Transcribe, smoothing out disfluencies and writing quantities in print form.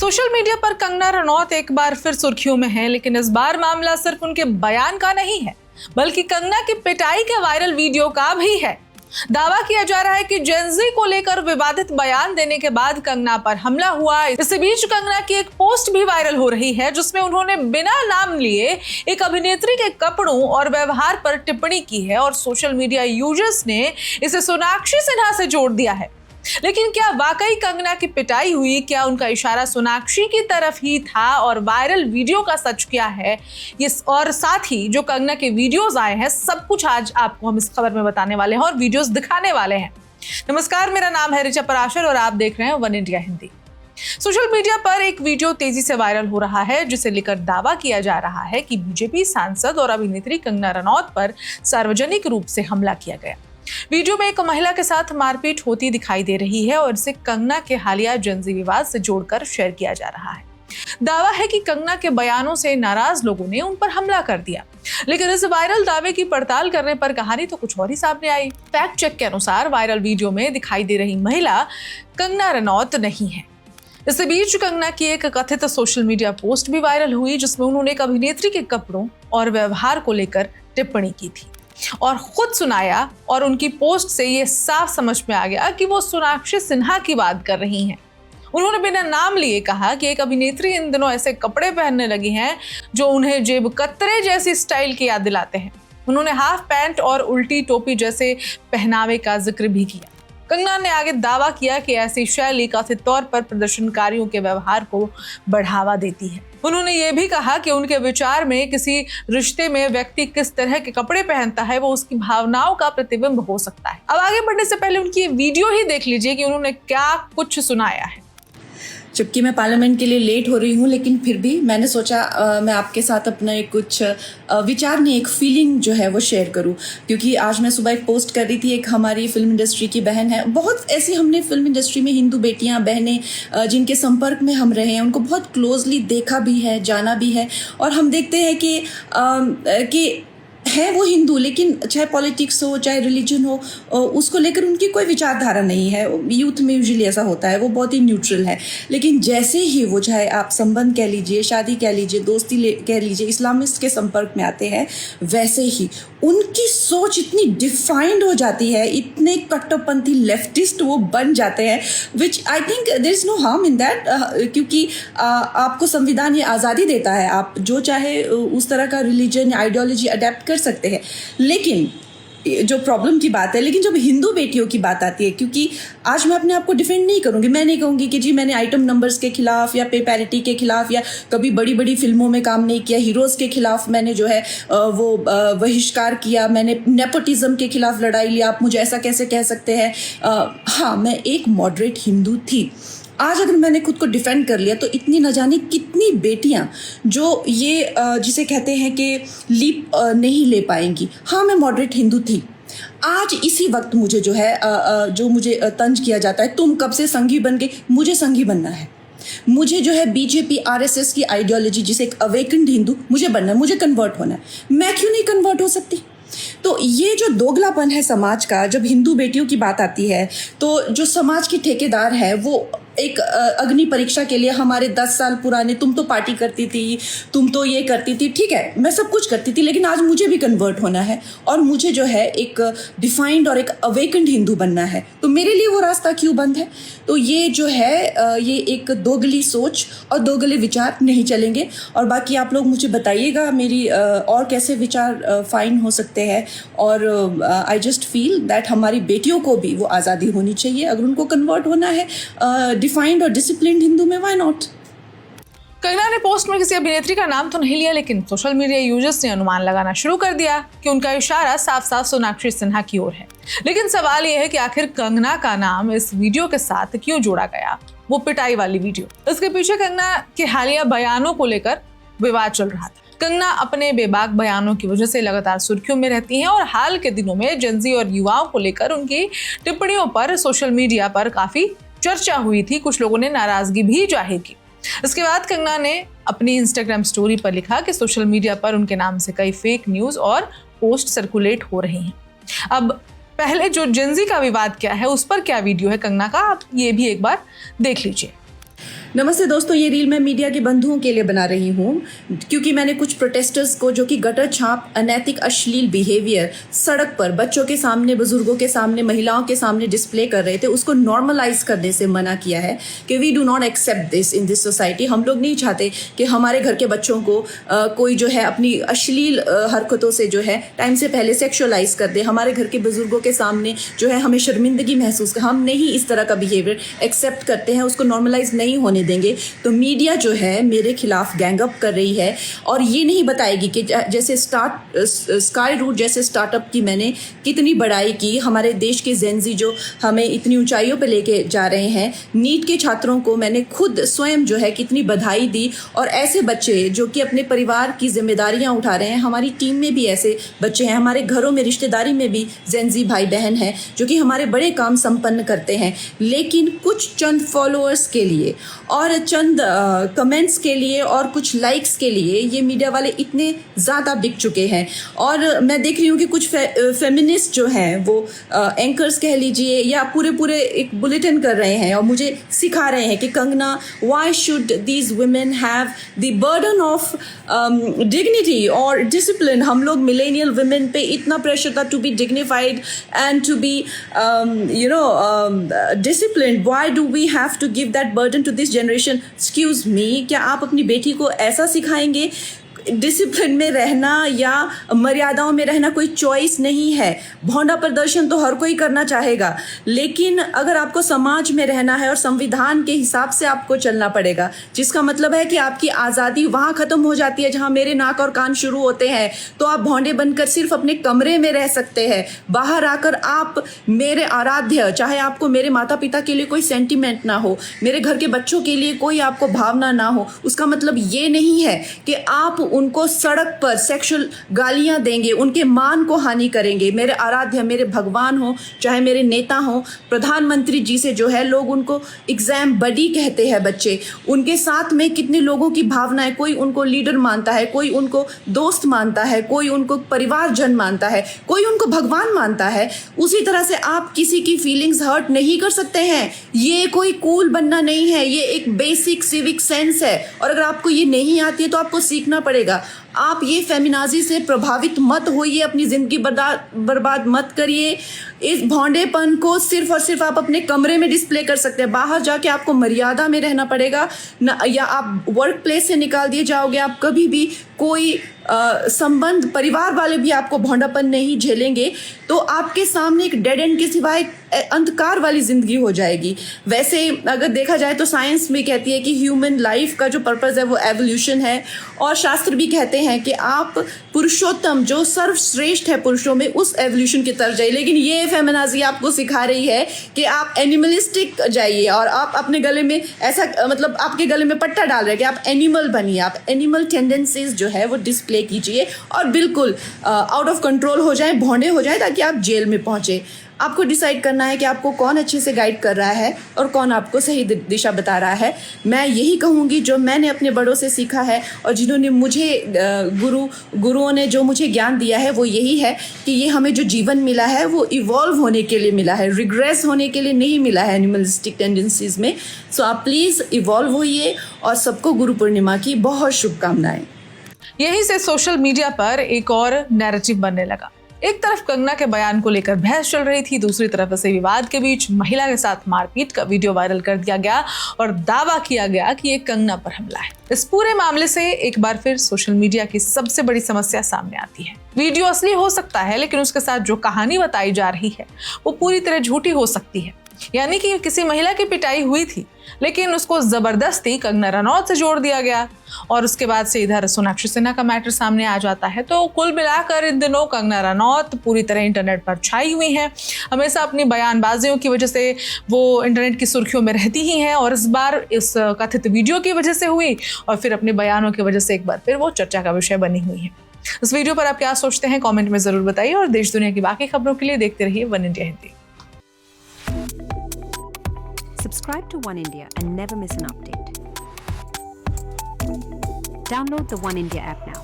Social media पर कंगना रनौत एक बार फिर सुर्खियों में है, लेकिन इस बार मामला सिर्फ उनके बयान का नहीं है, बल्कि कंगना की पिटाई के वायरल वीडियो का भी है। दावा किया जा रहा है कि जेनजी को लेकर विवादित बयान देने के बाद कंगना पर हमला हुआ। इसी बीच कंगना की एक पोस्ट भी वायरल हो रही है, जिसमें उन्होंने बिना नाम लिए एक अभिनेत्री के कपड़ों और व्यवहार पर टिप्पणी की है और सोशल मीडिया यूजर्स ने इसे सोनाक्षी सिन्हा से जोड़ दिया है। लेकिन क्या वाकई कंगना की पिटाई हुई? क्या उनका इशारा सोनाक्षी की तरफ ही था? और वायरल वीडियो का सच क्या है, ये और साथ ही जो कंगना के वीडियोस आए हैं, सब कुछ आज आपको हम इस खबर में बताने वाले हैं और वीडियोस दिखाने वाले हैं। नमस्कार, मेरा नाम है ऋचा पराशर और आप देख रहे हैं one India Hindi. Social media पर एक वीडियो तेजी से वायरल हो रहा है, जिसे लेकर दावा किया जा रहा है कि बीजेपी सांसद और अभिनेत्री कंगना रनौत पर सार्वजनिक रूप से हमला किया गया। वीडियो में एक महिला के साथ मारपीट होती दिखाई दे रही है और इसे कंगना के हालिया जेनजी विवाद से जोड़कर शेयर किया जा रहा है। दावा है कि कंगना के बयानों से नाराज लोगों ने उन पर हमला कर दिया, लेकिन इस वायरल दावे की पड़ताल करने पर कहानी तो कुछ और ही सामने आई। फैक्ट चेक के अनुसार वायरल वीडियो में दिखाई दे रही महिला कंगना रनौत नहीं है। इसी बीच कंगना की एक कथित सोशल मीडिया पोस्ट भी वायरल हुई, जिसमें उन्होंने एक अभिनेत्री के कपड़ों और व्यवहार को लेकर टिप्पणी की थी और खुद सुनाया, और उनकी पोस्ट से ये साफ समझ में आ गया कि वो सोनाक्षी सिन्हा की बात कर रही हैं। उन्होंने बिना नाम लिए कहा कि एक अभिनेत्री इन दिनों ऐसे कपड़े पहनने लगी हैं जो उन्हें जेब कतरे जैसी स्टाइल की याद दिलाते हैं। उन्होंने हाफ पैंट और उल्टी टोपी जैसे पहनावे का जिक्र भी किया। कंगना ने आगे दावा किया कि ऐसी शैली कथित तौर पर प्रदर्शनकारियों के व्यवहार को बढ़ावा देती है। उन्होंने ये भी कहा कि उनके विचार में किसी रिश्ते में व्यक्ति किस तरह के कपड़े पहनता है, वो उसकी भावनाओं का प्रतिबिंब हो सकता है। अब आगे बढ़ने से पहले उनकी वीडियो ही देख लीजिए कि उन्होंने क्या कुछ सुनाया है। जबकि मैं पार्लियामेंट के लिए लेट हो रही हूँ, लेकिन फिर भी मैंने सोचा मैं आपके साथ अपना एक कुछ विचार नहीं, एक फीलिंग जो है वो शेयर करूँ। क्योंकि आज मैं सुबह एक पोस्ट कर रही थी, एक हमारी फिल्म इंडस्ट्री की बहन है, बहुत ऐसी हमने फिल्म इंडस्ट्री में हिंदू बेटियाँ बहनें जिनके संपर्क में हम रहे हैं, उनको बहुत क्लोजली देखा भी है, जाना भी है, और हम देखते हैं कि है वो हिंदू, लेकिन चाहे पॉलिटिक्स हो चाहे रिलीजन हो, उसको लेकर उनकी कोई विचारधारा नहीं है। यूथ में यूजुअली ऐसा होता है, वो बहुत ही न्यूट्रल है। लेकिन जैसे ही वो, चाहे आप संबंध कह लीजिए, शादी कह लीजिए, दोस्ती कह लीजिए, इस्लामिस्ट के संपर्क में आते हैं, वैसे ही उनकी सोच इतनी डिफाइंड हो जाती है, इतने कट्टरपंथी लेफ्टिस्ट वो बन जाते हैं, which I think there is no harm in that. क्योंकि आपको संविधान ये आज़ादी देता है, आप जो चाहे उस तरह का रिलीजन आइडियोलॉजी अडेप्ट कर सकते हैं। लेकिन जो प्रॉब्लम की बात है, लेकिन जब हिंदू बेटियों की बात आती है, क्योंकि आज मैं अपने आप को डिफेंड नहीं करूंगी, मैं नहीं कहूंगी कि जी मैंने आइटम नंबर्स के खिलाफ या पे पैरिटी के खिलाफ या कभी बड़ी बड़ी फिल्मों में काम नहीं किया, हीरोज़ के खिलाफ मैंने जो है वो बहिष्कार किया, मैंने नेपोटिज्म के खिलाफ लड़ाई लिया, आप मुझे ऐसा कैसे कह सकते हैं। हाँ, मैं एक मॉडरेट हिंदू थी। आज अगर मैंने खुद को डिफेंड कर लिया तो इतनी न जाने कितनी बेटियां जो ये जिसे कहते हैं कि लीप नहीं ले पाएंगी। हाँ, मैं मॉडरेट हिंदू थी। आज इसी वक्त मुझे जो है जो मुझे तंज किया जाता है, तुम कब से संघी बन गई, मुझे संघी बनना है। मुझे जो है बीजेपी आरएसएस की आइडियोलॉजी, जिसे एक अवेकेंड हिंदू मुझे बनना है, मुझे कन्वर्ट होना है। मैं क्यों नहीं कन्वर्ट हो सकती? तो ये जो दोगलापन है समाज का, जब हिंदू बेटियों की बात आती है, तो जो समाज की ठेकेदार है वो एक अग्नि परीक्षा के लिए हमारे 10 साल पुराने, तुम तो पार्टी करती थी, तुम तो ये करती थी, ठीक है मैं सब कुछ करती थी, लेकिन आज मुझे भी कन्वर्ट होना है और मुझे जो है एक डिफाइंड और एक अवेकेंड हिंदू बनना है। तो मेरे लिए वो रास्ता क्यों बंद है? तो ये जो है ये एक दोगली सोच और दोगले विचार नहीं चलेंगे। और बाकी आप लोग मुझे बताइएगा मेरी और कैसे विचार फाइन हो सकते हैं। और आई जस्ट फील दैट हमारी बेटियों को भी वो आज़ादी होनी चाहिए। अगर उनको कन्वर्ट होना है डिफाइंड और डिसिप्लिन्ड हिंदू में, व्हाई नॉट। कंगना ने पोस्ट में किसी अभिनेत्री का नाम तो नहीं लिया, लेकिन सोशल मीडिया यूजर्स ने अनुमान लगाना शुरू कर दिया कि उनका इशारा साफ साफ सोनाक्षी सिन्हा की ओर है। लेकिन सवाल यह है कि आखिर कंगना का नाम इस वीडियो के साथ क्यों जोड़ा गया, वो पिटाई वाली वीडियो। इसके पीछे कंगना के हालिया बयानों को लेकर विवाद चल रहा था। कंगना अपने बेबाक बयानों की वजह से लगातार सुर्खियों में रहती हैं और हाल के दिनों में जेनजी और युवाओं को लेकर उनकी टिप्पणियों पर सोशल मीडिया पर काफी चर्चा हुई थी। कुछ लोगों ने नाराजगी भी जाहिर की। इसके बाद कंगना ने अपनी इंस्टाग्राम स्टोरी पर लिखा कि सोशल मीडिया पर उनके नाम से कई फेक न्यूज़ और पोस्ट सर्कुलेट हो रही हैं। अब पहले जो जेनजी का विवाद क्या है, उस पर क्या वीडियो है कंगना का, आप ये भी एक बार देख लीजिए। नमस्ते दोस्तों, ये रील मैं मीडिया के बंधुओं के लिए बना रही हूँ क्योंकि मैंने कुछ प्रोटेस्टर्स को जो कि गटर छाप, अनैतिक, अश्लील बिहेवियर सड़क पर बच्चों के सामने, बुजुर्गों के सामने, महिलाओं के सामने डिस्प्ले कर रहे थे, उसको नॉर्मलाइज करने से मना किया है कि we do not accept this in this society. हम लोग नहीं चाहते कि हमारे घर के बच्चों को कोई जो है अपनी अश्लील हरकतों से जो है टाइम से पहले सेक्सुअलाइज कर दे। हमारे घर के बुजुर्गों के सामने जो है हमें शर्मिंदगी महसूस कर, हम नहीं इस तरह का बिहेवियर एक्सेप्ट करते हैं, उसको नॉर्मलाइज नहीं होने देंगे। तो मीडिया जो है मेरे खिलाफ गैंग अप कर रही है और ये नहीं बताएगी कि जैसे स्काई रूट जैसे स्टार्टअप की मैंने कितनी बड़ाई की, हमारे देश के जेनजी जो हमें इतनी ऊंचाइयों पे लेके जा रहे हैं। नीट के छात्रों को मैंने खुद स्वयं जो है कितनी बधाई दी और ऐसे बच्चे जो कि अपने परिवार की जिम्मेदारियां उठा रहे हैं, हमारी टीम में भी ऐसे बच्चे हैं, हमारे घरों में रिश्तेदारी में भी जेनजी भाई बहन हैं जो कि हमारे बड़े काम संपन्न करते हैं। लेकिन कुछ चंद फॉलोअर्स के लिए और चंद कमेंट्स के लिए और कुछ लाइक्स के लिए ये मीडिया वाले इतने ज़्यादा बिक चुके हैं। और मैं देख रही हूँ कि कुछ फेमिनिस्ट जो हैं वो एंकर्स कह लीजिए या पूरे एक बुलेटिन कर रहे हैं और मुझे सिखा रहे हैं कि Kangana, why should these women have the burden of dignity और डिसिप्लिन। हम लोग मिलेनियल वुमेन पे इतना प्रेशर था to be dignified and to be disciplined, why do we have to give that burden to this generation. Excuse me, क्या आप अपनी बेटी को ऐसा सिखाएंगे? डिसिप्लिन में रहना या मर्यादाओं में रहना कोई चॉइस नहीं है। भौंडा प्रदर्शन तो हर कोई करना चाहेगा, लेकिन अगर आपको समाज में रहना है और संविधान के हिसाब से आपको चलना पड़ेगा, जिसका मतलब है कि आपकी आज़ादी वहाँ ख़त्म हो जाती है जहाँ मेरे नाक और कान शुरू होते हैं। तो आप भौंडे बनकर सिर्फ अपने कमरे में रह सकते हैं। बाहर आकर आप मेरे आराध्य, चाहे आपको मेरे माता पिता के लिए कोई सेंटिमेंट ना हो, मेरे घर के बच्चों के लिए कोई आपको भावना ना हो, उसका मतलब ये नहीं है कि आप उनको सड़क पर सेक्सुअल गालियां देंगे, उनके मान को हानि करेंगे। मेरे आराध्य, मेरे भगवान हो, चाहे मेरे नेता हो, प्रधानमंत्री जी से जो है लोग उनको एग्जाम बडी कहते हैं बच्चे, उनके साथ में कितने लोगों की भावनाएं, कोई उनको लीडर मानता है, कोई उनको दोस्त मानता है, कोई उनको परिवारजन मानता है, कोई उनको भगवान मानता है। उसी तरह से आप किसी की फीलिंग्स हर्ट नहीं कर सकते हैं। ये कोई कूल बनना नहीं है, ये एक बेसिक सिविक सेंस है और अगर आपको ये नहीं आती है तो आपको सीखना पड़ेगा। आप ये फेमिनाजी से प्रभावित मत होइए, अपनी जिंदगी बर्बाद मत करिए। इस भौंडेपन को सिर्फ और सिर्फ आप अपने कमरे में डिस्प्ले कर सकते हैं। बाहर जाके आपको मर्यादा में रहना पड़ेगा ना, या आप वर्क प्लेस से निकाल दिए जाओगे। आप कभी भी कोई संबंध, परिवार वाले भी आपको भौंडापन नहीं झेलेंगे, तो आपके सामने एक डेड एंड के सिवाय अंधकार वाली जिंदगी हो जाएगी। वैसे अगर देखा जाए तो साइंस भी कहती है कि ह्यूमन लाइफ का जो पर्पस है वो एवोल्यूशन है, और शास्त्र भी कहते हैं कि आप पुरुषोत्तम जो सर्वश्रेष्ठ है पुरुषों में, उस एवोल्यूशन की तरफ जाइए। लेकिन ये फेमिनाजी आपको सिखा रही है कि आप एनिमलिस्टिक जाइए और आप अपने गले में ऐसा, मतलब आपके गले में पट्टा डाल रहे हैं कि आप एनिमल बनिए, आप एनिमल टेंडेंसीज जो है वो डिस्प्ले कीजिए और बिल्कुल आउट ऑफ कंट्रोल हो जाए, भौंडे हो जाए, ताकि आप जेल में पहुंचे। आपको डिसाइड करना है कि आपको कौन अच्छे से गाइड कर रहा है और कौन आपको सही दिशा बता रहा है। मैं यही कहूँगी जो मैंने अपने बड़ों से सीखा है और जिन्होंने मुझे गुरुओं ने जो मुझे ज्ञान दिया है वो यही है कि ये हमें जो जीवन मिला है वो इवॉल्व होने के लिए मिला है, रिग्रेस होने के लिए नहीं मिला है एनिमलिस्टिक टेंडेंसीज में। सो आप प्लीज़ इवॉल्व होइए और सबको गुरु पूर्णिमा की बहुत शुभकामनाएं। यहीं से सोशल मीडिया पर एक और नैरेटिव बनने लगा। एक तरफ कंगना के बयान को लेकर बहस चल रही थी, दूसरी तरफ इसी विवाद के बीच महिला के साथ मारपीट का वीडियो वायरल कर दिया गया और दावा किया गया कि ये कंगना पर हमला है। इस पूरे मामले से एक बार फिर सोशल मीडिया की सबसे बड़ी समस्या सामने आती है। वीडियो असली हो सकता है, लेकिन उसके साथ जो कहानी बताई जा रही है वो पूरी तरह झूठी हो सकती है। यानी कि किसी महिला की पिटाई हुई थी, लेकिन उसको जबरदस्ती कंगना रनौत से जोड़ दिया गया और उसके बाद से इधर सोनाक्षी सिन्हा का मैटर सामने आ जाता है। तो कुल मिलाकर इन दिनों कंगना रनौत पूरी तरह इंटरनेट पर छाई हुई हैं। हमेशा अपनी बयानबाजियों की वजह से वो इंटरनेट की सुर्खियों में रहती ही हैं और इस बार इस कथित वीडियो की वजह से हुई और फिर अपने बयानों की वजह से एक बार फिर वो चर्चा का विषय बनी हुई है। इस वीडियो पर आप क्या सोचते हैं, कॉमेंट में जरूर बताइए और देश दुनिया की बाकी खबरों के लिए देखते रहिए one India Hindi. Subscribe to One India and never miss an update. Download the One India app now.